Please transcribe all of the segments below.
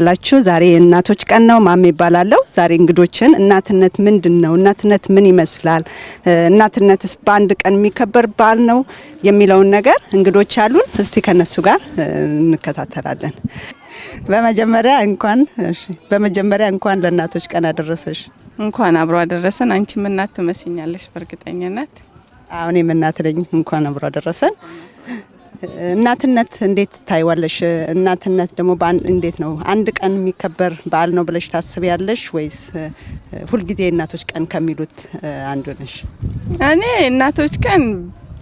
ላችሁ ዛሬ እናቶች ቀን ነው። ማሚ ይባላልው። ዛሬ እንግዶችን እናትነት ምንድነው? እናትነት ምን ይመስላል? እናትነትስ በአንድ ቀን የሚከበር በዓል ነው የሚለውን ነገር እንግዶች አሉን። እስቲ ከነሱ ጋር እንከታተላለን። በመጀመሪያ እንኳን ለእናቶች ቀን አደረሰሽ። እንኳን አብሮ አደረሰን። አንቺም እናት ትመስኛለሽ በእርግጠኝነት። አሁን እናት ነኝ። እንኳን አብሮ አደረሰን። እናትነት እንዴት ታይዋለሽ? እናትነት ደግሞ እንዴት ነው አንድ ቀን የሚከበር በዓል ነው ብለሽ ታስቢያለሽ ወይስ ሁሉ ጊዜ እናቶች ቀን ከሚሉት አንዱ ነሽ? እኔ እናቶች ቀን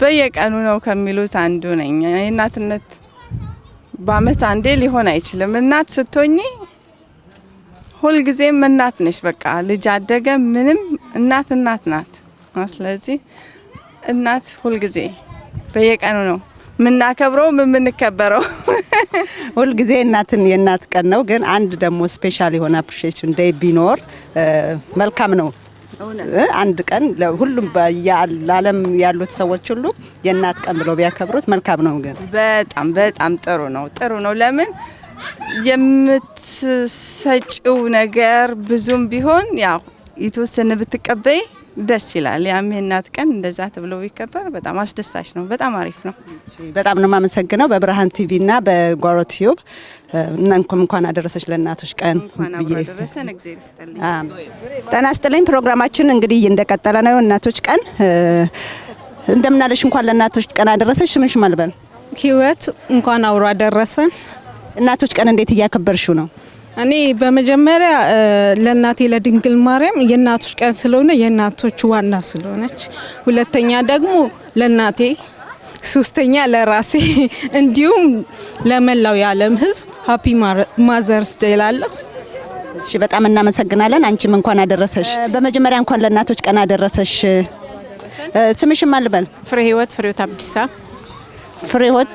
በየቀኑ ነው ከሚሉት አንዱ ነኝ። እናትነት በአመት አንዴ ሊሆን አይችልም። እናት ስትሆኚ ሁሉ ጊዜም እናት ነሽ። በቃ ልጅ አደገ ምንም እናት ናት። ስለዚህ እናት ሁሉ ጊዜ በየቀኑ ነው ምናከብረው ምንከበረው። ሁሉ ጊዜ የእናት ቀን ነው። ግን አንድ ደግሞ ስፔሻል የሆነ አፕሪሺዬሽን ዴይ ቢኖር መልካም ነው። አንድ ቀን ለሁሉም በዓለም ያሉት ሰዎች ሁሉ የእናት ቀን ብለው ቢያከብሩት መልካም ነው። ግን በጣም ጥሩ ነው። ለምን የምትሰጪው ነገር ብዙም ቢሆን ያው የተወሰነ ብትቀበይ ደስ ይላል። ያም የእናት ቀን እንደዛ ተብሎ ቢከበር በጣም አስደሳች ነው። በጣም አሪፍ ነው። በጣም ነው ማመሰግነው። በብርሃን ቲቪ እና በጓሮ ቲዩብ እንኳን አደረሰሽ ለእናቶች ቀን። እንኳን አብሮ አደረሰን። እግዚአብሔር ይስጥልኝ። ጤና ይስጥልኝ። ፕሮግራማችን እንግዲህ እንደቀጠለ ነው። እናቶች ቀን እንደምናለሽ። እንኳን ለእናቶች ቀን አደረሰሽ። ስምሽ ማልበል? ህይወት። እንኳን አብሮ አደረሰን። እናቶች ቀን እንዴት እያከበርሽው ነው? እኔ በመጀመሪያ ለእናቴ ለድንግል ማርያም የእናቶች ቀን ስለሆነ የእናቶች ዋና ስለሆነች፣ ሁለተኛ ደግሞ ለእናቴ፣ ሶስተኛ ለራሴ እንዲሁም ለመላው የዓለም ሕዝብ ሃፒ ማዘርስ ዴይ እላለሁ። እሺ፣ በጣም እናመሰግናለን። አንቺም እንኳን አደረሰሽ። በመጀመሪያ እንኳን ለእናቶች ቀን አደረሰሽ። ስምሽም አልበል? ፍሬህይወት አብዲሳ። ፍሬህይወት፣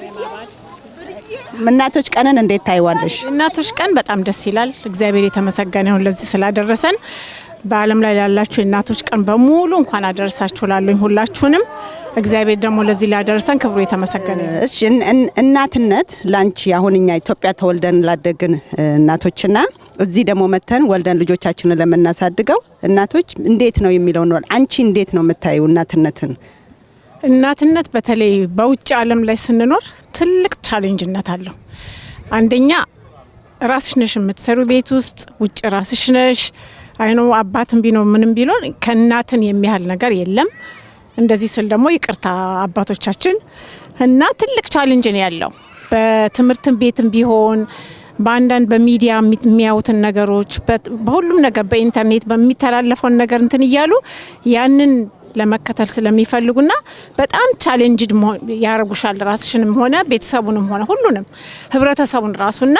እናቶች ቀንን እንዴት ታይዋለሽ? እናቶች ቀን በጣም ደስ ይላል። እግዚአብሔር የተመሰገነ ይሁን ለዚህ ስላደረሰን። በዓለም ላይ ያላችሁ እናቶች ቀን በሙሉ እንኳን አደረሳችሁ ላለኝ ሁላችሁንም። እግዚአብሔር ደግሞ ለዚህ ላደረሰን ክብሩ የተመሰገነ ይሁን። እሺ፣ እናትነት ላንቺ አሁን እኛ ኢትዮጵያ ተወልደን ላደግን እናቶችና እዚህ ደግሞ መተን ወልደን ልጆቻችንን ለምናሳድገው እናቶች እንዴት ነው የሚለው ነው። አንቺ እንዴት ነው የምታዩ እናትነትን? እናትነት በተለይ በውጭ ዓለም ላይ ስንኖር ትልቅ ቻሌንጅነት አለው። አንደኛ ራስሽ ነሽ የምትሰሩ ቤት ውስጥ፣ ውጭ ራስሽ ነሽ። አይኖ አባትም ቢኖር ምንም ቢሆን ከእናትን የሚያህል ነገር የለም። እንደዚህ ስል ደግሞ ይቅርታ አባቶቻችን እና ትልቅ ቻሌንጅ ነው ያለው። በትምህርትም ቤትም ቢሆን በአንዳንድ በሚዲያ የሚያዩትን ነገሮች በሁሉም ነገር በኢንተርኔት በሚተላለፈውን ነገር እንትን እያሉ ያንን ለመከተል ስለሚፈልጉና በጣም ቻሌንጅድ ያረጉሻል። ራስሽንም ሆነ ቤተሰቡንም ሆነ ሁሉንም ህብረተሰቡን ራሱና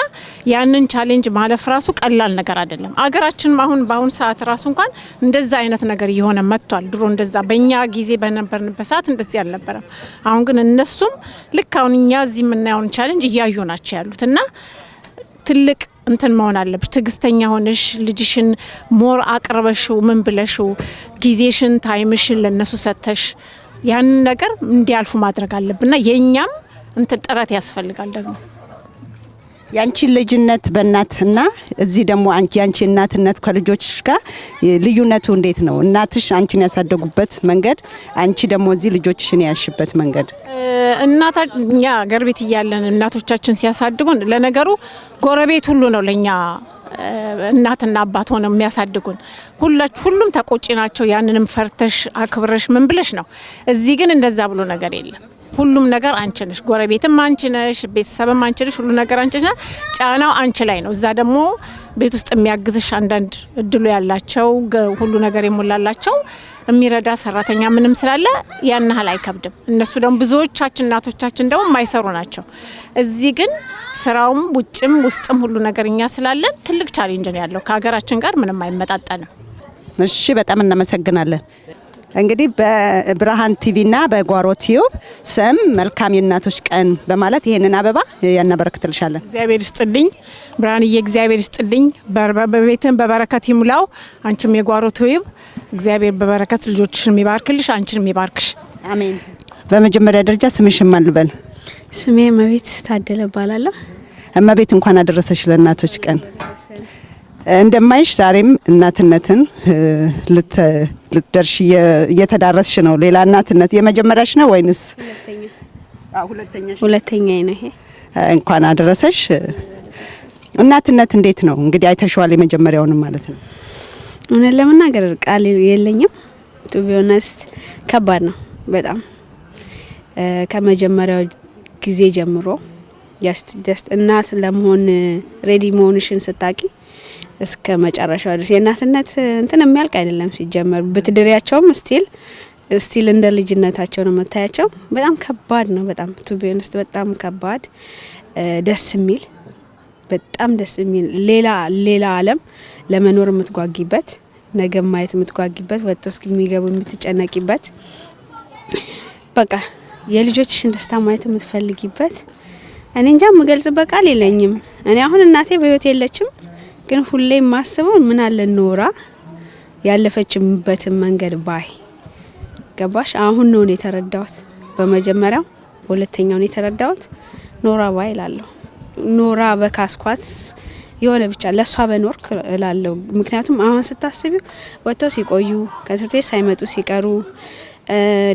ያንን ቻሌንጅ ማለፍ ራሱ ቀላል ነገር አይደለም። አገራችንም አሁን ሰዓት ራሱ እንኳን እንደዛ አይነት ነገር እየሆነ መጥቷል። ድሮ እንደዛ በእኛ ጊዜ በነበርንበት ሰዓት እንደዚህ አልነበረም። አሁን ግን እነሱም ልክ አሁን እኛ እዚህ የምናየውን ቻሌንጅ እያዩ ናቸው ያሉትና ትልቅ እንትን መሆን አለብሽ። ትግስተኛ ሆነሽ ልጅሽን ሞር አቅርበሽው ምን ብለሽው ጊዜሽን ታይምሽን ለነሱ ሰተሽ ያንን ነገር እንዲያልፉ ማድረግ አለብንና የኛም እንትን ጥረት ያስፈልጋል። ደግሞ ያንቺ ልጅነት በእናትና እዚህ ደግሞ ያንቺ እናትነት ከልጆችሽ ጋር ልዩነቱ እንዴት ነው? እናትሽ አንቺን ያሳደጉበት መንገድ፣ አንቺ ደግሞ እዚህ ልጆችሽን ያሽበት መንገድ። እናታኛ አገር ቤት እያለን እናቶቻችን ሲያሳድጉን ለነገሩ ጎረቤት ሁሉ ነው ለኛ እናትና አባት ሆነው የሚያሳድጉን። ሁሉም ተቆጪ ናቸው። ያንንም ፈርተሽ አክብረሽ ምን ብለሽ ነው። እዚህ ግን እንደዛ ብሎ ነገር የለም። ሁሉም ነገር አንቺ ነሽ፣ ጎረቤትም አንቺ ነሽ፣ ቤተሰብም አንቺ ነሽ፣ ሁሉ ነገር አንቺ ነሽ። ጫናው አንቺ ላይ ነው። እዛ ደግሞ ቤት ውስጥ የሚያግዝሽ አንዳንድ እድሉ ያላቸው ሁሉ ነገር የሞላላቸው የሚረዳ ሰራተኛ ምንም ስላለ ያን ያህል አይከብድም። እነሱ ደግሞ ብዙዎቻችን እናቶቻችን ደግሞ የማይሰሩ ናቸው። እዚህ ግን ስራውም ውጭም ውስጥም ሁሉ ነገርኛ ስላለን ትልቅ ቻሌንጅ ነው ያለው። ከሀገራችን ጋር ምንም አይመጣጠንም። እሺ፣ በጣም እናመሰግናለን። እንግዲህ በብርሃን ቲቪና በጓሮ ቲዩብ ስም መልካም የእናቶች ቀን በማለት ይሄንን አበባ ያናበረክትልሻለን። እግዚአብሔር ይስጥልኝ ብርሃንዬ፣ እግዚአብሔር ይስጥልኝ። በቤትን በበረከት ይሙላው። አንቺም የጓሮ ቲዩብ እግዚአብሔር በበረከት ልጆችሽን ይባርክልሽ፣ አንቺንም ይባርክሽ። አሜን። በመጀመሪያ ደረጃ ስምሽን ማን ልበል? ስሜ መቤት ታደለ እባላለሁ። እመቤት እንኳን አደረሰሽ ለእናቶች ቀን። እንደማይሽ ዛሬም እናትነትን ልትደርሽ እየተዳረስሽ ነው። ሌላ እናትነት የመጀመሪያሽ ነው ወይንስ ሁለተኛ ነው ይሄ? እንኳን አደረሰሽ። እናትነት እንዴት ነው እንግዲህ አይተሽዋል የመጀመሪያውንም ማለት ነው። እውነት ለመናገር ቃል የለኝም። ቱ ቢ ኦነስት ከባድ ነው በጣም ከመጀመሪያው ጊዜ ጀምሮ ጀስት እናት ለመሆን ሬዲ መሆንሽን ስታቂ እስከ መጨረሻው ድረስ የእናትነት እንትን የሚያልቅ አይደለም። ሲጀመር ብትድሪያቸውም ስቲል እንደ ልጅነታቸው ነው መታያቸው። በጣም ከባድ ነው። በጣም ቱ ቢ ኦነስት በጣም ከባድ ደስ የሚል በጣም ደስ የሚል ሌላ ዓለም ለመኖር የምትጓጊበት ነገ ማየት የምትጓጊበት ወጥቶ እስኪሚገቡ የምትጨነቂበት በቃ የልጆችሽን ደስታ ማየት የምትፈልጊበት እኔ እንጃ የምገልጽበት ቃል የለኝም። እኔ አሁን እናቴ በህይወት የለችም፣ ግን ሁሌ የማስበው ምን አለ ኖራ ያለፈችበትን መንገድ ባይ ገባሽ? አሁን ነው የተረዳሁት። በመጀመሪያው በሁለተኛው ነው የተረዳሁት። ኖራ ባይ እላለሁ። ኖራ በካስኳት የሆነ ብቻ ለሷ በኖርክ እላለሁ። ምክንያቱም አሁን ስታስቢው ወጥተው ሲቆዩ ከትምህርት ቤት ሳይመጡ ሲቀሩ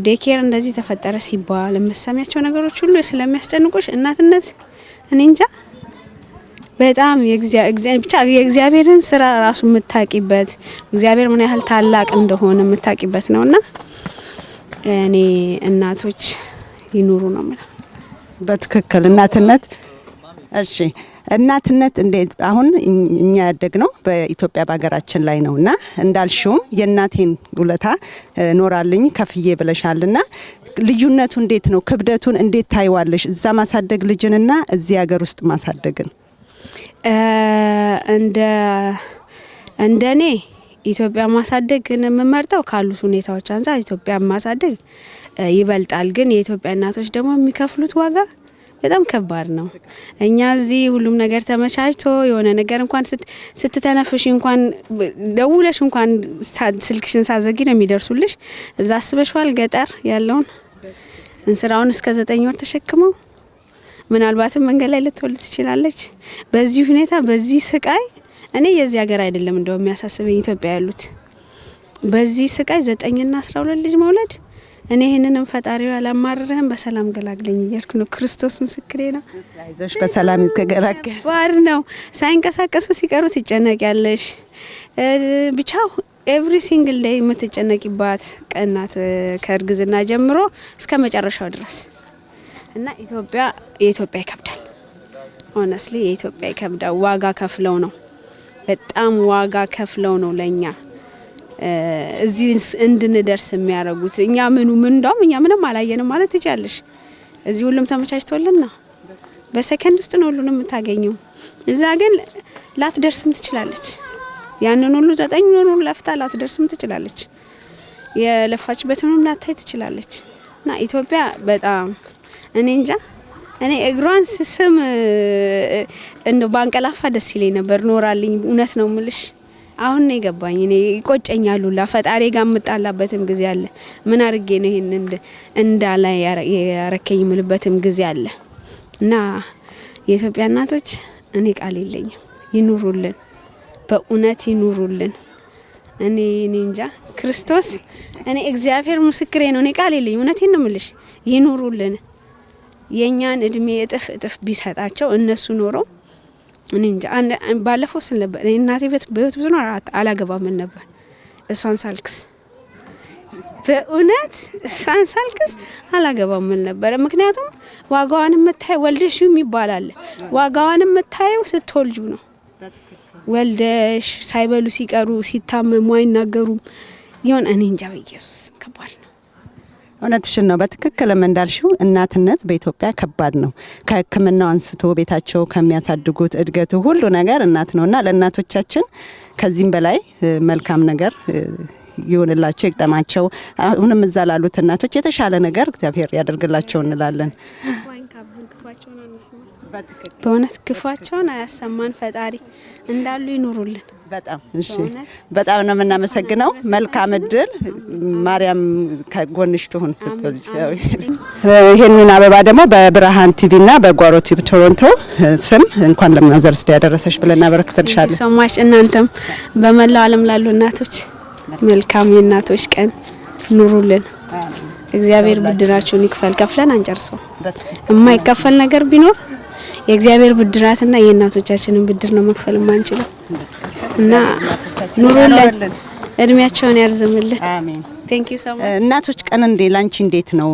ዴኬር እንደዚህ ተፈጠረ ሲባል የምትሰሚያቸው ነገሮች ሁሉ ስለሚያስጨንቁሽ እናትነት እኔ እንጃ በጣም የእግዚአብሔርን ስራ ራሱ የምታቂበት እግዚአብሔር ምን ያህል ታላቅ እንደሆነ የምታቂበት ነውና እኔ እናቶች ይኑሩ ነው ማለት በትክክል እናትነት። እሺ እናትነት እንዴት አሁን እኛ ያደግነው በኢትዮጵያ በሀገራችን ላይ ነውና እንዳልሽውም የእናቴን ውለታ ኖራልኝ ከፍዬ ብለሻልና ልዩነቱ እንዴት ነው? ክብደቱን እንዴት ታይዋለሽ? እዛ ማሳደግ ልጅንና እዚህ ሀገር ውስጥ ማሳደግን እንደኔ ኢትዮጵያ ማሳደግ የምመርጠው ካሉት ሁኔታዎች አንፃር ኢትዮጵያ ማሳደግ ይበልጣል። ግን የኢትዮጵያ እናቶች ደግሞ የሚከፍሉት ዋጋ በጣም ከባድ ነው። እኛ እዚህ ሁሉም ነገር ተመቻችቶ የሆነ ነገር እንኳን ስትተነፍሽ እንኳን ደውለሽ እንኳን ስልክሽን ሳዘጊ ነው የሚደርሱልሽ። እዛ አስበሽዋል ገጠር ያለውን እንስራውን እስከ 9 ወር ተሸክመው ምናልባትም መንገድ ላይ ልትወልድ ትችላለች። በዚህ ሁኔታ በዚህ ስቃይ እኔ የዚህ ሀገር አይደለም እንደው የሚያሳስበኝ ኢትዮጵያ ያሉት በዚህ ስቃይ 9 እና 12 ልጅ መውለድ እኔ ይሄንንም ፈጣሪው ያላማረረህም በሰላም ገላግለኝ እያልኩ ነው። ክርስቶስ ምስክሬ ነው። አይዞሽ በሰላም ይገላገል ባር ነው። ሳይንቀሳቀሱ ሲቀሩ ትጨነቂያለሽ። ብቻ ኤቭሪ ሲንግል ዴይ የምትጨነቂባት ቀናት ከእርግዝና ጀምሮ እስከ መጨረሻው ድረስ እና የኢትዮጵያ ይከብዳል። ሆነስሊ የኢትዮጵያ ይከብዳል። ዋጋ ከፍለው ነው በጣም ዋጋ ከፍለው ነው ለኛ እዚህ እንድንደርስ የሚያረጉት። እኛ እንደውም እኛ ምንም አላየንም ማለት ትችያለሽ። እዚህ ሁሉም ተመቻችቶልን ነው በሰከንድ ውስጥ ነው ሁሉንም የምታገኘው። እዛ ግን ላትደርስም ትችላለች። ያንን ሁሉ 9 ወር ለፍታ ላትደርስም ትችላለች። የለፋችበትንም ላታይ ትችላለች። እና ኢትዮጵያ በጣም እኔ እንጃ እኔ እግሯን ስስም ባንቀላፋ ደስ ይለኝ ነበር። ኖራልኝ እውነት ነው ምልሽ። አሁን ነው የገባኝ። እኔ ይቆጨኛል ሁላ ፈጣሪ ጋር የምጣላበትም ጊዜ አለ። ምን አድርጌ ነው ይሄን እንዳላ ያረከኝ ምልበትም ጊዜ አለ። እና የኢትዮጵያ እናቶች እኔ ቃል የለኝም። ይኑሩልን፣ በእውነት ይኑሩልን። እኔ እንጃ ክርስቶስ እኔ እግዚአብሔር ምስክሬ ነው። እኔ ቃል የለኝም። እውነቴን ነው ምልሽ። ይኑሩልን። የኛን እድሜ እጥፍ ቢሰጣቸው እነሱ ኖረው እኔ እንጃ ባለፈው ስል ነበር እናቴ በህይወት ብዙ ነው አላገባም ነበር እሷን ሳልክስ በእውነት እሷን ሳልክስ አላገባም ነበር። ምክንያቱም ዋጋዋን የምታይ ወልደሽም ይባላል። ዋጋዋን የምታየው ስትወልጁ ነው። ወልደሽ ሳይበሉ ሲቀሩ ሲታመሙ አይናገሩም። ይሁን እኔ እንጃ በኢየሱስ ከባድ ነው። እውነትሽን ነው። በትክክልም እንዳልሽው እናትነት በኢትዮጵያ ከባድ ነው። ከሕክምናው አንስቶ ቤታቸው ከሚያሳድጉት እድገቱ ሁሉ ነገር እናት ነውና ለእናቶቻችን ከዚህም በላይ መልካም ነገር ይሁንላቸው፣ ይግጠማቸው። አሁንም እዛ ላሉት እናቶች የተሻለ ነገር እግዚአብሔር ያደርግላቸው እንላለን። በእውነት ክፋቸውን አያሰማን ፈጣሪ። እንዳሉ ይኑሩልን። በጣም እሺ፣ በጣም ነው የምናመሰግነው። መልካም እድል፣ ማርያም ከጎንሽ ትሁን ስትልሽ። ይሄንን አበባ ደግሞ በብርሃን ቲቪና በጓሮ ቲቪ ቶሮንቶ ስም እንኳን ለማዘርስ ዴይ ያደረሰሽ ብለን እናበረክትልሻለን። ሶማች እናንተም በመላው ዓለም ላሉ እናቶች መልካም የእናቶች ቀን ኑሩልን። እግዚአብሔር ብድራችሁን ይክፈል። ከፍለን አንጨርሰው። የማይከፈል ነገር ቢኖር የእግዚአብሔር ብድራትና የእናቶቻችንን ብድር ነው መክፈል የማንችለው እና ኑሩልን፣ እድሜያቸውን ያርዝምልን። አሜን። ቴንክ ዩ ሶ ማች። እናቶች ቀን ላንቺ እንዴት ነው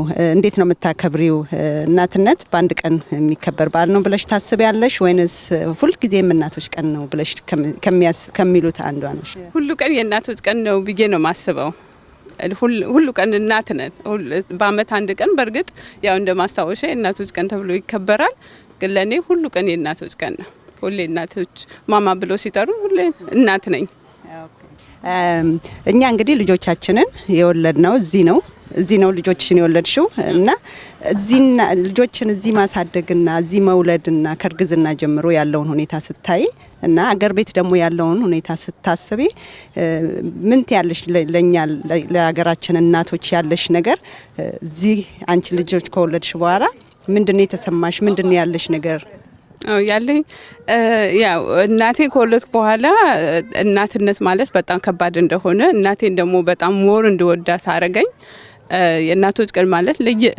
የምታከብሪው? እናትነት በአንድ ቀን የሚከበር በዓል ነው ብለሽ ታስቢያለሽ ወይንስ ሁልጊዜም እናቶች ቀን ነው ብለሽ ከሚሉት አንዷ ነሽ? ሁሉ ቀን የእናቶች ቀን ነው ብዬ ነው ማስበው። ሁሉ ቀን እናት ነን። በአመት አንድ ቀን በእርግጥ ያው እንደ ማስታወሻ የእናቶች ቀን ተብሎ ይከበራል። ግን ለኔ ሁሉ ቀን የእናቶች ቀን ነው። ሁሌ እናቶች ማማ ብሎ ሲጠሩ ሁሌ እናት ነኝ። እኛ እንግዲህ ልጆቻችንን የወለድነው እዚህ ነው ልጆችሽን የወለድሽው እና እዚህና ልጆችን እዚህ ማሳደግና እዚህ መውለድና ከእርግዝና ጀምሮ ያለውን ሁኔታ ስታይ እና አገር ቤት ደግሞ ያለውን ሁኔታ ስታስቢ ምን ትያለሽ? ለኛ ለሀገራችን እናቶች ያለሽ ነገር እዚህ አንቺ ልጆች ከወለድሽ በኋላ ምንድነው የተሰማሽ? ምንድነው ያለሽ ነገር? ያለኝ ያው እናቴ ከወለድኩ በኋላ እናትነት ማለት በጣም ከባድ እንደሆነ እናቴን ደግሞ በጣም ሞር እንድወዳት አረገኝ። የእናቶች ቀን ማለት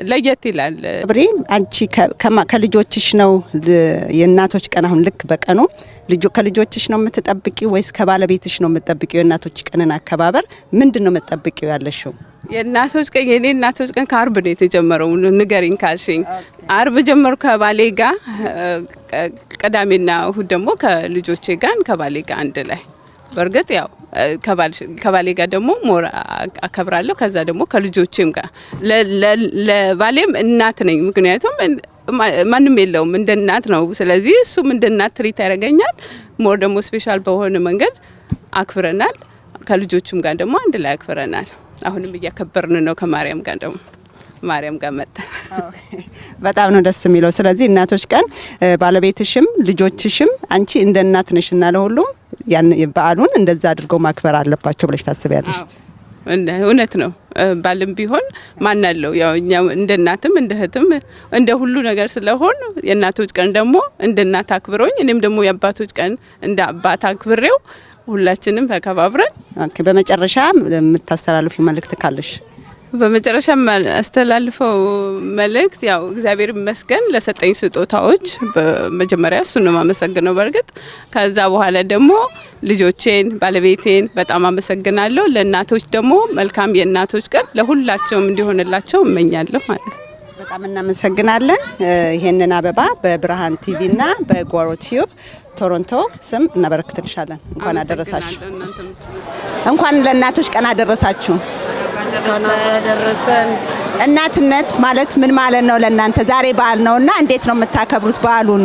ለየት ይላል። ብሬ አንቺ ከልጆችሽ ነው የእናቶች ቀን አሁን ልክ በቀኑ ከልጆችሽ ነው የምትጠብቂው ወይስ ከባለቤትሽ ነው የምትጠብቂው? የእናቶች ቀንን አከባበር ምንድነው የምትጠብቂው ያለሽው? የእናቶች ቀን የኔ እናቶች ቀን ከአርብ ነው የተጀመረው። ንገሪኝ ካልሽኝ አርብ ጀመሩ ከባሌ ጋር፣ ቅዳሜና እሁድ ደግሞ ከልጆቼ ጋር ከባሌ ጋር አንድ ላይ። በእርግጥ ያው ከባሌ ጋር ደግሞ ሞራ አከብራለሁ። ከዛ ደግሞ ከልጆቼም ጋር ለባሌም እናት ነኝ። ምክንያቱም ማንም የለውም እንደ እናት ነው። ስለዚህ እሱም እንደ እናት ትሪት ያደርገኛል። ሞር ደግሞ ስፔሻል በሆነ መንገድ አክብረናል። ከልጆቹም ጋር ደግሞ አንድ ላይ አክብረናል። አሁንም እያከበርን ነው። ከማርያም ጋር ደግሞ ማርያም ጋር መጣ። በጣም ነው ደስ የሚለው። ስለዚህ እናቶች ቀን ባለቤትሽም ልጆችሽም አንቺ እንደ እናት ነሽና ለሁሉም ያን በዓሉን እንደዛ አድርገው ማክበር አለባቸው ብለሽ ታስቢያለሽ? እውነት ነው። ባልም ቢሆን ማን አለው ያው እኛ እንደ እናትም እንደ እህትም እንደ ሁሉ ነገር ስለሆን የእናቶች ቀን ደግሞ እንደ እናት አክብሮኝ እኔም ደግሞ የአባቶች ቀን እንደ አባት አክብሬው ሁላችንም ተከባብረን። ኦኬ። በመጨረሻ የምታስተላልፊው መልእክት ካለሽ? በመጨረሻ አስተላልፈው መልእክት ያው እግዚአብሔር ይመስገን ለሰጠኝ ስጦታዎች በመጀመሪያ እሱን ነው የማመሰግነው። በእርግጥ ከዛ በኋላ ደግሞ ልጆቼን፣ ባለቤቴን በጣም አመሰግናለሁ። ለእናቶች ደግሞ መልካም የእናቶች ቀን ለሁላቸውም እንዲሆንላቸው እመኛለሁ ማለት ነው። በጣም እናመሰግናለን። ይሄንን አበባ በብርሃን ቲቪና በጓሮ ቲዩብ ቶሮንቶ ስም እናበረክትልሻለን። እንኳን አደረሳችሁ። እንኳን ለእናቶች ቀን አደረሳችሁ። ደረሰን። እናትነት ማለት ምን ማለት ነው ለእናንተ? ዛሬ በዓል ነውና እንዴት ነው የምታከብሩት በዓሉን?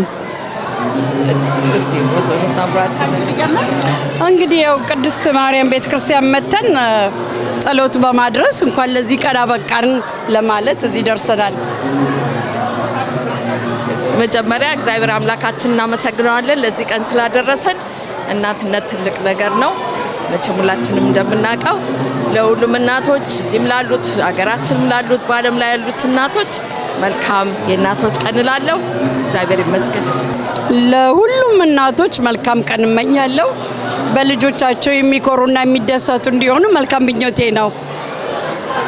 እንግዲህ ያው ቅድስት ማርያም ቤተክርስቲያን መተን ጸሎት በማድረስ እንኳን ለዚህ ቀን አበቃን ለማለት እዚህ ደርሰናል። መጀመሪያ እግዚአብሔር አምላካችን እናመሰግናለን ለዚህ ቀን ስላደረሰን። እናትነት ትልቅ ነገር ነው። መቼም ሁላችንም እንደምናውቀው ለሁሉም እናቶች እዚህም ላሉት አገራችንም ላሉት በዓለም ላይ ያሉት እናቶች መልካም የእናቶች ቀን እላለሁ። እግዚአብሔር ይመስገን። ለሁሉም እናቶች መልካም ቀን እመኛለሁ። በልጆቻቸው የሚኮሩና የሚደሰቱ እንዲሆኑ መልካም ምኞቴ ነው።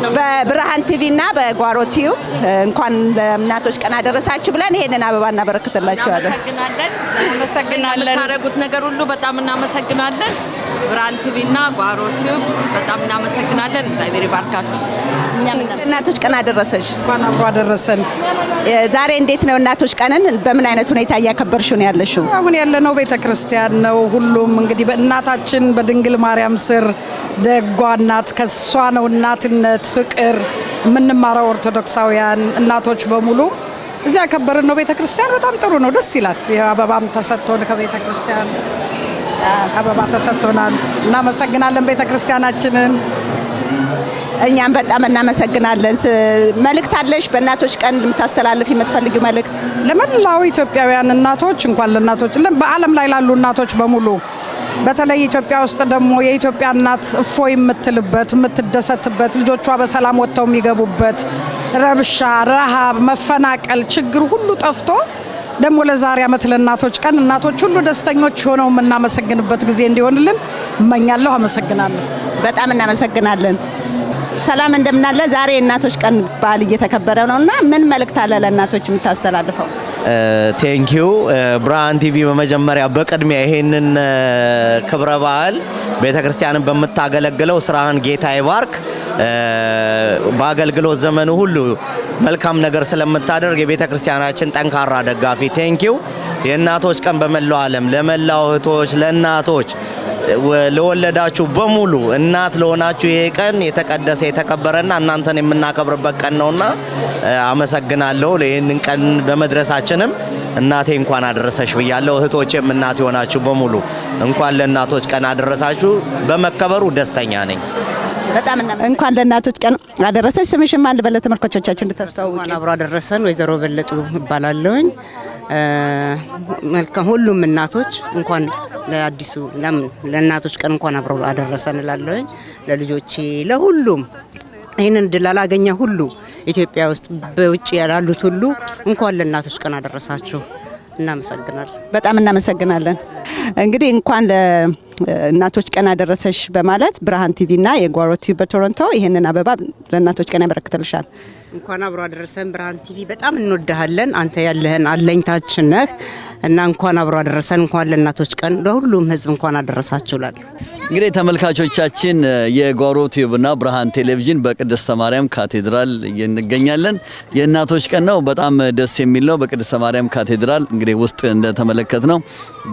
በብርሃን ቲቪና በጓሮ ቲዩብ እንኳን ለእናቶች ቀን አደረሳችሁ ብለን ይሄንን አበባ እናበረክትላችኋለን። እናመሰግናለን። ታረጉት ነገር ሁሉ በጣም እናመሰግናለን። ብርሃን ቲቪና ጓሮ ቲዩብ በጣም እናመሰግናለን። እግዚአብሔር ይባርካችሁ። እናቶች ቀን አደረሰሽ። እንኳን አብሮ አደረሰን። ዛሬ እንዴት ነው እናቶች ቀንን በምን አይነት ሁኔታ እያከበርሽው ነው ያለሽው? አሁን ያለነው ቤተክርስቲያን ነው። ሁሉም እንግዲህ በእናታችን በድንግል ማርያም ስር ደጓ እናት ከሷ ነው እናትነት ፍቅር የምንማረው ኦርቶዶክሳውያን እናቶች በሙሉ እዚያ ያከበርን ነው። ቤተክርስቲያን በጣም ጥሩ ነው፣ ደስ ይላል። የአበባም ተሰጥቶን ከቤተክርስቲያን አበባ ተሰጥቶናል። እናመሰግናለን ቤተክርስቲያናችንን። እኛም በጣም እናመሰግናለን። መልእክት አለሽ በእናቶች ቀን የምታስተላልፍ የምትፈልጊው መልእክት? ለመላው ኢትዮጵያውያን እናቶች እንኳን ለእናቶች በዓለም ላይ ላሉ እናቶች በሙሉ በተለይ ኢትዮጵያ ውስጥ ደግሞ የኢትዮጵያ እናት እፎይ የምትልበት የምትደሰትበት ልጆቿ በሰላም ወጥተው የሚገቡበት ረብሻ፣ ረሃብ፣ መፈናቀል፣ ችግር ሁሉ ጠፍቶ ደግሞ ለዛሬ ዓመት ለእናቶች ቀን እናቶች ሁሉ ደስተኞች ሆነው የምናመሰግንበት ጊዜ እንዲሆንልን እመኛለሁ። አመሰግናለሁ። በጣም እናመሰግናለን። ሰላም እንደምናለ። ዛሬ እናቶች ቀን በዓል እየተከበረ ነውና ምን መልእክት አለ ለእናቶች የምታስተላልፈው? ቴንኪዩ ብርሃን ቲቪ በመጀመሪያ በቅድሚያ ይሄንን ክብረ በዓል ቤተክርስቲያንን በመታገለግለው ስራህን ጌታ ይባርክ። በአገልግሎት ዘመኑ ሁሉ መልካም ነገር ስለምታደርግ የቤተክርስቲያናችን ጠንካራ ደጋፊ ቴንኪዩ። የእናቶች ቀን በመላው ዓለም ለመላው እህቶች፣ ለእናቶች ለወለዳችሁ በሙሉ እናት ለሆናችሁ ይሄ ቀን የተቀደሰ የተከበረና እናንተን የምናከብርበት ቀን ነውና አመሰግናለሁ። ለይህንን ቀን በመድረሳችንም እናቴ እንኳን አደረሰሽ ብያለሁ። እህቶቼም እናት የሆናችሁ በሙሉ እንኳን ለእናቶች ቀን አደረሳችሁ። በመከበሩ ደስተኛ ነኝ። በጣም እንኳን ለእናቶች ቀን አደረሰሽ። ስምሽን ማን ልበል ተመልካቾቻችን እንድታስተዋውቂ? እንኳን አብሮ አደረሰን። ወይዘሮ በለጡ እባላለሁኝ። መልካም ሁሉም እናቶች እንኳን ለአዲሱ ለእናቶች ቀን እንኳን አብሮ አደረሰን እላለሁኝ። ለልጆቼ ለሁሉም ይህንን እድል ላላገኘ ሁሉ ኢትዮጵያ ውስጥ በውጭ ያሉት ሁሉ እንኳን ለእናቶች ቀን አደረሳችሁ። እናመሰግናለን። በጣም እናመሰግናለን። እንግዲህ እንኳን ለእናቶች ቀን አደረሰሽ በማለት ብርሃን ቲቪና የጓሮ ቲቪ በቶሮንቶ ይሄንን አበባ ለእናቶች ቀን ያበረክትልሻል። እንኳን አብሮ አደረሰን። ብርሃን ቲቪ በጣም እንወድሃለን። አንተ ያለህን አለኝታችን ነህ እና እንኳን አብሮ አደረሰን። እንኳን ለእናቶች ቀን ለሁሉም ሕዝብ እንኳን አደረሳችሁ እላለሁ። እንግዲህ ተመልካቾቻችን የጓሮ ቲቪና ብርሃን ቴሌቪዥን በቅድስተ ማርያም ካቴድራል እንገኛለን። የእናቶች ቀን ነው። በጣም ደስ የሚል ነው። በቅድስተ ማርያም ካቴድራል እንግዲህ ውስጥ እንደተመለከት ነው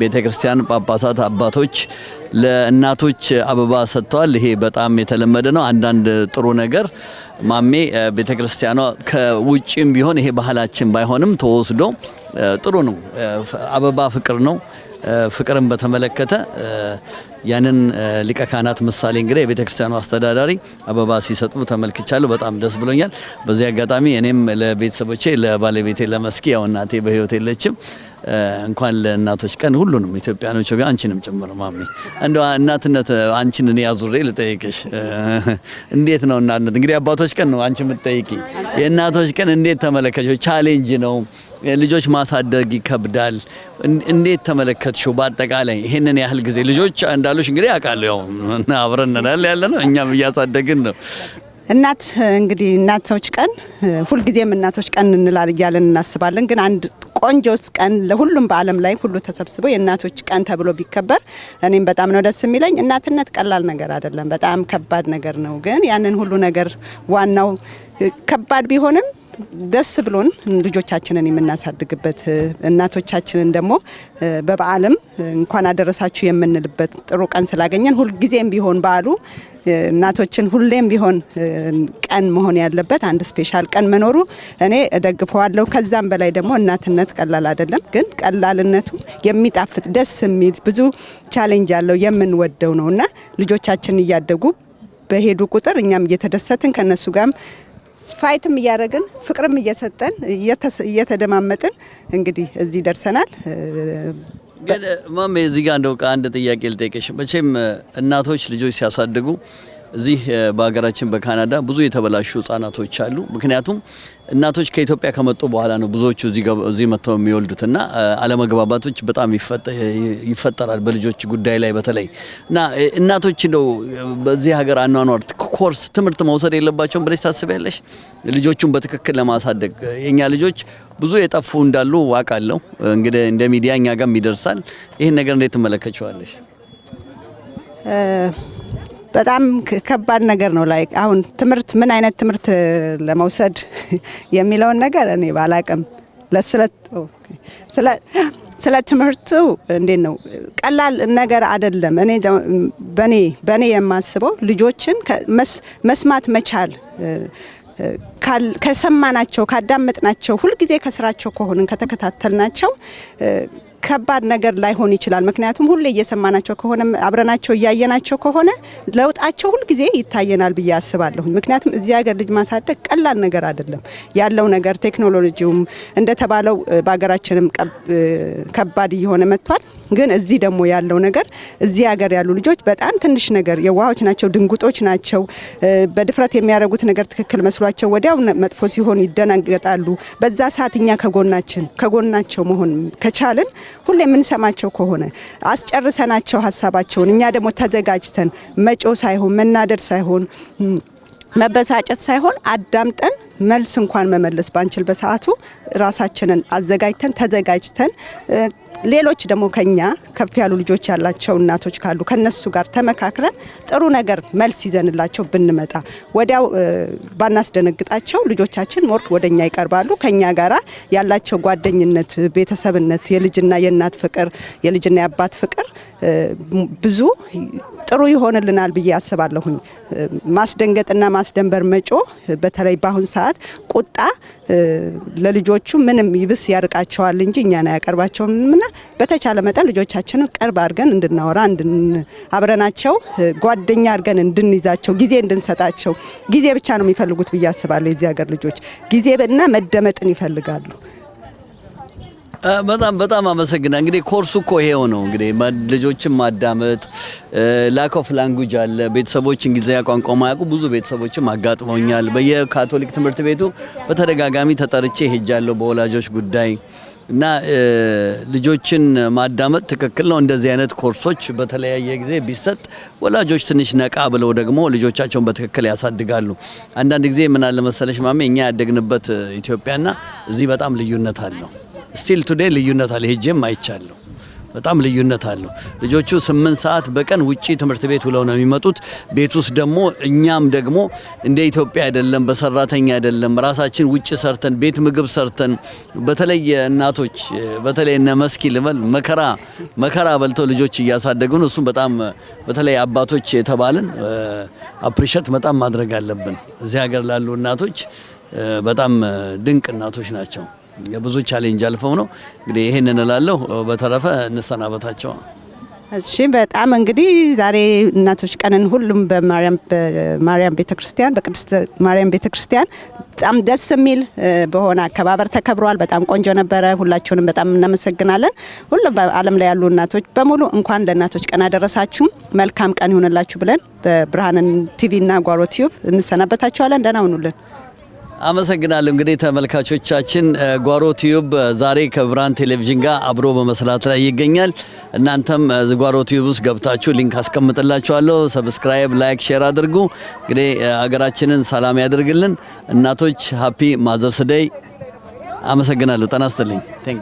ቤተክርስቲያን ጳጳሳት አባቶች ለእናቶች አበባ ሰጥተዋል። ይሄ በጣም የተለመደ ነው። አንዳንድ ጥሩ ነገር ማሜ ቤተክርስቲያኗ ከውጭም ቢሆን ይሄ ባህላችን ባይሆንም ተወስዶ ጥሩ ነው። አበባ ፍቅር ነው። ፍቅርን በተመለከተ ያንን ሊቀ ካህናት ምሳሌ እንግዲህ የቤተክርስቲያኑ አስተዳዳሪ አበባ ሲሰጡ ተመልክቻለሁ። በጣም ደስ ብሎኛል። በዚህ አጋጣሚ እኔም ለቤተሰቦቼ ለባለቤቴ ለመስኪ ያው እናቴ በህይወት የለችም እንኳን ለእናቶች ቀን ሁሉንም ኢትዮጵያኖች ጋር አንቺንም ጭምር ማሚ እንደው እናትነት አንቺን እኔ ያዙሬ ልጠይቅሽ እንዴት ነው እናትነት? እንግዲህ አባቶች ቀን ነው አንቺ የምትጠይቂ። የእናቶች ቀን እንዴት ተመለከተሽው? ቻሌንጅ ነው፣ ልጆች ማሳደግ ይከብዳል። እንዴት ተመለከትሽው? በአጠቃላይ ይሄንን ያህል ጊዜ ልጆች እንዳሉሽ እንግዲህ ያውቃሉ፣ ያው አብረን ነን ያለ ነው፣ እኛም እያሳደግን ነው። እናት እንግዲህ እናቶች ቀን ሁልጊዜም እናቶች ቀን እንላለን እናስባለን። ግን አንድ ቆንጆ ቀን ለሁሉም በዓለም ላይ ሁሉ ተሰብስቦ የእናቶች ቀን ተብሎ ቢከበር እኔም በጣም ነው ደስ የሚለኝ። እናትነት ቀላል ነገር አይደለም፣ በጣም ከባድ ነገር ነው። ግን ያንን ሁሉ ነገር ዋናው ከባድ ቢሆንም ደስ ብሎን ልጆቻችንን የምናሳድግበት እናቶቻችንን ደግሞ በበዓልም እንኳን አደረሳችሁ የምንልበት ጥሩ ቀን ስላገኘን ሁልጊዜም ቢሆን በዓሉ እናቶችን ሁሌም ቢሆን ቀን መሆን ያለበት አንድ ስፔሻል ቀን መኖሩ እኔ እደግፈዋለሁ። ከዛም በላይ ደግሞ እናትነት ቀላል አይደለም፣ ግን ቀላልነቱ የሚጣፍጥ ደስ የሚል ብዙ ቻሌንጅ ያለው የምንወደው ነውና ልጆቻችን እያደጉ በሄዱ ቁጥር እኛም እየተደሰትን ከነሱ ጋርም ፋይትም እያደረግን ፍቅርም እየሰጠን እየተደማመጥን እንግዲህ እዚህ ደርሰናል። ግን ማሜ እዚህ ጋር እንደው አንድ ጥያቄ ልጠይቅሽ። መቼም እናቶች ልጆች ሲያሳድጉ እዚህ በሀገራችን በካናዳ ብዙ የተበላሹ ህጻናቶች አሉ። ምክንያቱም እናቶች ከኢትዮጵያ ከመጡ በኋላ ነው ብዙዎቹ እዚህ መጥተው የሚወልዱትና አለመግባባቶች በጣም ይፈጠራል በልጆች ጉዳይ ላይ በተለይ እና እናቶች እንደው በዚህ ሀገር አኗኗር ኮርስ ትምህርት መውሰድ የለባቸውም ብለሽ ታስቢያለሽ? ልጆቹን በትክክል ለማሳደግ የኛ ልጆች ብዙ የጠፉ እንዳሉ ዋቃለሁ። እንግዲህ እንደ ሚዲያ እኛ ጋርም ይደርሳል። ይሄን ነገር እንዴት ትመለከቻለሽ? በጣም ከባድ ነገር ነው። ላይ አሁን ትምህርት ምን አይነት ትምህርት ለመውሰድ የሚለውን ነገር እኔ ባላቅም ስለ ትምህርቱ እንዴት ነው ቀላል ነገር አይደለም። እኔ በኔ የማስበው ልጆችን መስማት መቻል ከሰማናቸው ካዳመጥናቸው ሁልጊዜ ከስራቸው ከሆነን ከተከታተልናቸው ከባድ ነገር ላይሆን ይችላል። ምክንያቱም ሁሌ እየሰማናቸው ከሆነ አብረናቸው እያየናቸው ከሆነ ለውጣቸው ሁሉ ጊዜ ይታየናል ብዬ አስባለሁ። ምክንያቱም እዚህ ሀገር ልጅ ማሳደግ ቀላል ነገር አይደለም። ያለው ነገር ቴክኖሎጂውም እንደተባለው በሀገራችንም ከባድ እየሆነ መጥቷል። ግን እዚህ ደግሞ ያለው ነገር እዚህ ሀገር ያሉ ልጆች በጣም ትንሽ ነገር የዋሆች ናቸው፣ ድንጉጦች ናቸው። በድፍረት የሚያደርጉት ነገር ትክክል መስሏቸው ወዲያው መጥፎ ሲሆን ይደናገጣሉ። በዛ ሰዓት እኛ ከጎናቸው መሆን ከቻልን ሁሌ የምንሰማቸው ከሆነ አስጨርሰናቸው ሀሳባቸውን እኛ ደግሞ ተዘጋጅተን መጮ ሳይሆን መናደድ ሳይሆን መበሳጨት ሳይሆን አዳምጠን መልስ እንኳን መመለስ ባንችል በሰዓቱ ራሳችንን አዘጋጅተን ተዘጋጅተን ሌሎች ደግሞ ከኛ ከፍ ያሉ ልጆች ያላቸው እናቶች ካሉ ከነሱ ጋር ተመካክረን ጥሩ ነገር መልስ ይዘንላቸው ብንመጣ ወዲያው ባናስደነግጣቸው ልጆቻችን ሞርክ ወደኛ ይቀርባሉ። ከኛ ጋራ ያላቸው ጓደኝነት፣ ቤተሰብነት፣ የልጅና የእናት ፍቅር፣ የልጅና የአባት ፍቅር ብዙ ጥሩ ይሆንልናል ብዬ አስባለሁኝ። ማስደንገጥና ማስደንበር መጮ በተለይ በአሁን ሰዓት ቁጣ ለልጆቹ ምንም ይብስ ያርቃቸዋል እንጂ እኛን አያቀርባቸውምና በተቻለ መጠን ልጆቻችንን ቀርብ አድርገን እንድናወራ አብረናቸው ጓደኛ አድርገን እንድንይዛቸው ጊዜ እንድንሰጣቸው ጊዜ ብቻ ነው የሚፈልጉት ብዬ አስባለሁ። የዚህ ሀገር ልጆች ጊዜና መደመጥን ይፈልጋሉ። በጣም አመሰግና። እንግዲህ ኮርሱ እኮ ይሄው ነው። እንግዲህ ልጆችን ማዳመጥ ላክ ኦፍ ላንጉጅ አለ። ቤተሰቦች እንግሊዝኛ ቋንቋ ማያውቁ ብዙ ቤተሰቦችም አጋጥመውኛል። በየካቶሊክ ትምህርት ቤቱ በተደጋጋሚ ተጠርቼ ሄጃለሁ በወላጆች ጉዳይ እና ልጆችን ማዳመጥ ትክክል ነው። እንደዚህ አይነት ኮርሶች በተለያየ ጊዜ ቢሰጥ ወላጆች ትንሽ ነቃ ብለው ደግሞ ልጆቻቸውን በትክክል ያሳድጋሉ። አንዳንድ ጊዜ ምን አለ መሰለሽ ማሜ እኛ ያደግንበት ኢትዮጵያና እዚህ በጣም ልዩነት አለው። ስቲል ቱዴይ ልዩነት አለ። ሄጄም አይቻለሁ። በጣም ልዩነት አለው። ልጆቹ 8 ሰዓት በቀን ውጪ ትምህርት ቤት ውለው ነው የሚመጡት። ቤት ውስጥ ደግሞ እኛም ደግሞ እንደ ኢትዮጵያ አይደለም፣ በሰራተኛ አይደለም። ራሳችን ውጪ ሰርተን ቤት ምግብ ሰርተን በተለይ እናቶች በተለይ እነ መስኪ ልበል መከራ በልተው ልጆች እያሳደጉ ነው። እሱም በጣም በተለይ አባቶች የተባልን አፕሪሼት በጣም ማድረግ አለብን። እዚህ ሀገር ላሉ እናቶች በጣም ድንቅ እናቶች ናቸው። የብዙ ቻሌንጅ አልፈው ነው እንግዲህ ይሄንን እላለሁ። በተረፈ እንሰናበታቸው። እሺ በጣም እንግዲህ ዛሬ እናቶች ቀንን ሁሉም በማርያም ቤተክርስቲያን በቅድስት ማርያም ቤተክርስቲያን በጣም ደስ የሚል በሆነ አከባበር ተከብሯል። በጣም ቆንጆ ነበረ። ሁላችሁንም በጣም እናመሰግናለን። ሁሉም በዓለም ላይ ያሉ እናቶች በሙሉ እንኳን ለእናቶች ቀን አደረሳችሁ። መልካም ቀን ይሁንላችሁ ብለን በብርሃን ቲቪና ጓሮ ቲዩብ እንሰናበታችኋለን። ደህና ሁኑልን። አመሰግናለሁ። እንግዲህ ተመልካቾቻችን ጓሮ ቲዩብ ዛሬ ከብርሃን ቴሌቪዥን ጋር አብሮ በመስራት ላይ ይገኛል። እናንተም ጓሮ ቲዩብ ውስጥ ገብታችሁ ሊንክ አስቀምጥላችኋለሁ። ሰብስክራይብ፣ ላይክ፣ ሼር አድርጉ። እንግዲህ ሀገራችንን ሰላም ያድርግልን። እናቶች ሃፒ ማዘርስ ዴይ። አመሰግናለሁ። ጤና ይስጥልኝ። ቴንክ ዩ